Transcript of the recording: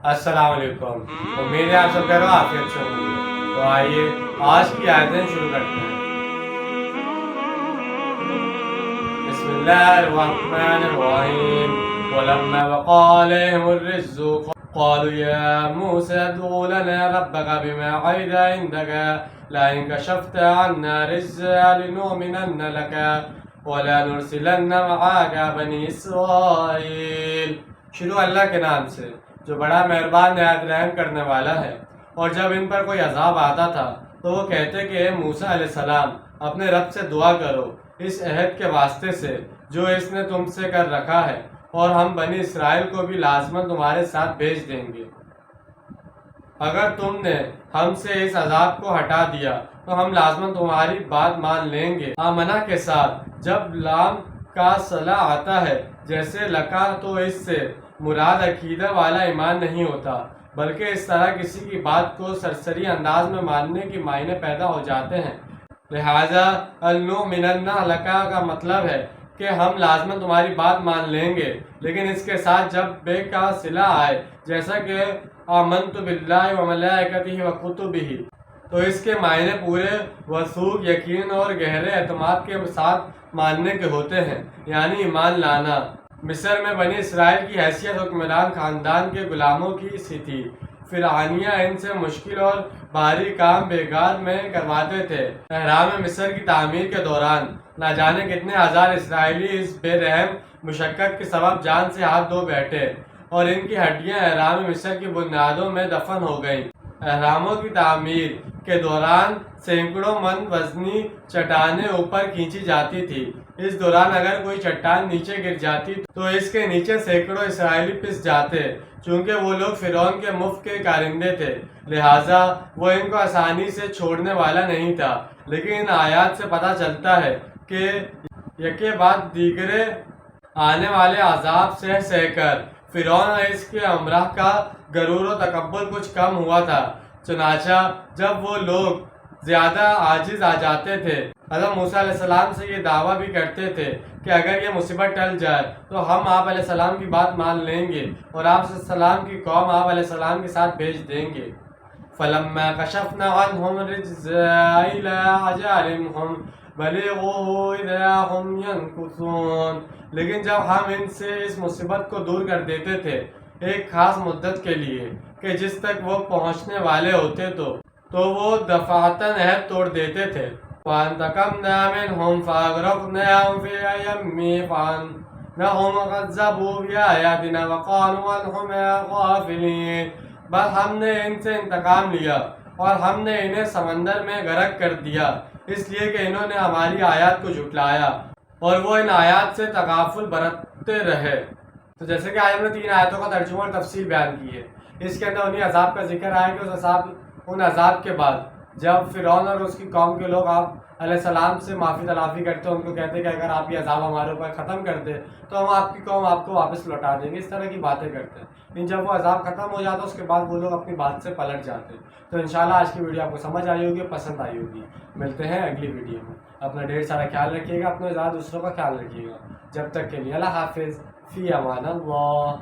السلام علیکم، امید ہے آپ سب خیر و عافیت سے ہوں گے۔ تو آئیے آج کی آیتیں شروع کرتے ہیں۔ بسم اللہ الرحمن الرحیم۔ وَلَمَّا وَقَعَ عَلَيْهِمُ الرِّجْزُ قَالُوا يَا مُوسَىٰ ادْعُ لَنَا رَبَّكَ بِمَا عَهِدَ عِندَكَ لَئِن كَشَفْتَ عَنَّا الرِّجْزَ لَنُؤْمِنَنَّ لَكَ وَلَنُرْسِلَنَّ مَعَكَ بَنِي إِسْرَائِيلَ۔ شروع اللہ کے نام سے جو بڑا مہربان نہایت رحم کرنے والا ہے۔ اور جب ان پر کوئی عذاب آتا تھا تو وہ کہتے کہ اے موسیٰ علیہ السلام اپنے رب سے دعا کرو اس عہد کے واسطے سے جو اس نے تم سے کر رکھا ہے، اور ہم بنی اسرائیل کو بھی لازماً تمہارے ساتھ بھیج دیں گے۔ اگر تم نے ہم سے اس عذاب کو ہٹا دیا تو ہم لازماً تمہاری بات مان لیں گے۔ آمنہ کے ساتھ جب لام کا صلہ آتا ہے جیسے لکا، تو اس سے مراد عقیدہ والا ایمان نہیں ہوتا، بلکہ اس طرح کسی کی بات کو سرسری انداز میں ماننے کے معنی پیدا ہو جاتے ہیں۔ لہٰذا لَنُؤْمِنَنَّ لَكَ کا مطلب ہے کہ ہم لازماً تمہاری بات مان لیں گے، لیکن اس کے ساتھ جب بے کا صلہ آئے جیسا کہ آمنت باللہ وملائکتہ وکتبہ، تو اس کے معنی پورے وثوق یقین اور گہرے اعتماد کے ساتھ ماننے کے ہوتے ہیں، یعنی ایمان لانا۔ مصر میں بنی اسرائیل کی حیثیت حکمران خاندان کے غلاموں کی سی تھی۔ فرعونیہ ان سے مشکل اور بھاری کام بیگار میں کرواتے تھے۔ اہرام مصر کی تعمیر کے دوران نہ جانے کتنے ہزار اسرائیلی اس بے رحم مشقت کے سبب جان سے ہاتھ دھو بیٹھے، اور ان کی ہڈیاں اہرام مصر کی بنیادوں میں دفن ہو گئیں۔ اہراموں کی تعمیر کے دوران سینکڑوں من وزنی چٹانیں اوپر کھینچی جاتی تھی۔ اس دوران اگر کوئی چٹان نیچے گر جاتی تو اس کے نیچے سینکڑوں اسرائیلی پس جاتے، چونکہ وہ لوگ فرعون کے مفت کے کارندے تھے، لہٰذا وہ ان کو آسانی سے چھوڑنے والا نہیں تھا۔ لیکن ان آیات سے پتہ چلتا ہے کہ یکے بعد دیگرے آنے والے عذاب سہ کر فرعون اور اس کے امراء کا غرور و تکبر کچھ کم ہوا تھا۔ چنانچہ جب وہ لوگ زیادہ عاجز آ جاتے تھے، حضرت موسیٰ علیہ السلام سے یہ دعویٰ بھی کرتے تھے کہ اگر یہ مصیبت ٹل جائے تو ہم آپ علیہ السلام کی بات مان لیں گے اور آپ علیہ السلام کی قوم آپ علیہ السلام کے ساتھ بھیج دیں گے۔ فَلَمَّا كَشَفْنَا عَنْهُمُ الرِّجْزَ إِلَىٰ أَجَلٍ هُمْ بَلِغُوهُ إِذَا هُمْ يَنكُثُونَ، لیکن جب ہم ان سے اس مصیبت کو دور کر دیتے تھے ایک خاص مدت کے لیے کہ جس تک وہ پہنچنے والے ہوتے تو وہ دفعتاً عہد توڑ دیتے تھے۔ فَانْتَقَمْنَا مِنْهُمْ فَأَغْرَقْنَاهُمْ فِي الْيَمِّ فَإِنَّهُمْ كَذَّبُوا بِآيَاتِنَا وَقَالُوا أَنْهُمْ غَافِلُونَ، بس ہم نے ان سے انتقام لیا اور ہم نے انہیں سمندر میں غرق کر دیا، اس لیے کہ انہوں نے ہماری آیات کو جھٹلایا اور وہ ان آیات سے تغافل برتتے رہے۔ تو جیسے کہ آج ہم نے 3 آیتوں کا ترجمہ اور تفصیل بیان کی ہے، اس کے اندر انہیں عذاب کا ذکر آیا کہ ان عذاب کے بعد جب فرعون اور اس کی قوم کے لوگ آپ علیہ السلام سے معافی تلافی کرتے، ان کو کہتے کہ اگر آپ یہ عذاب ہمارے اوپر ختم کر دے تو ہم آپ کی قوم آپ کو واپس لوٹا دیں گے، اس طرح کی باتیں کرتے ہیں۔ لیکن جب وہ عذاب ختم ہو جاتا اس کے بعد وہ لوگ اپنی بات سے پلٹ جاتے۔ تو انشاءاللہ آج کی ویڈیو آپ کو سمجھ آئی ہوگی، پسند آئی ہوگی۔ ملتے ہیں اگلی ویڈیو میں۔ اپنا ڈھیر سارا خیال رکھیے گا، اپنے زیادہ دوسروں کا خیال رکھیے گا۔ جب تک کے لیے اللہ حافظ، فی امان اللہ۔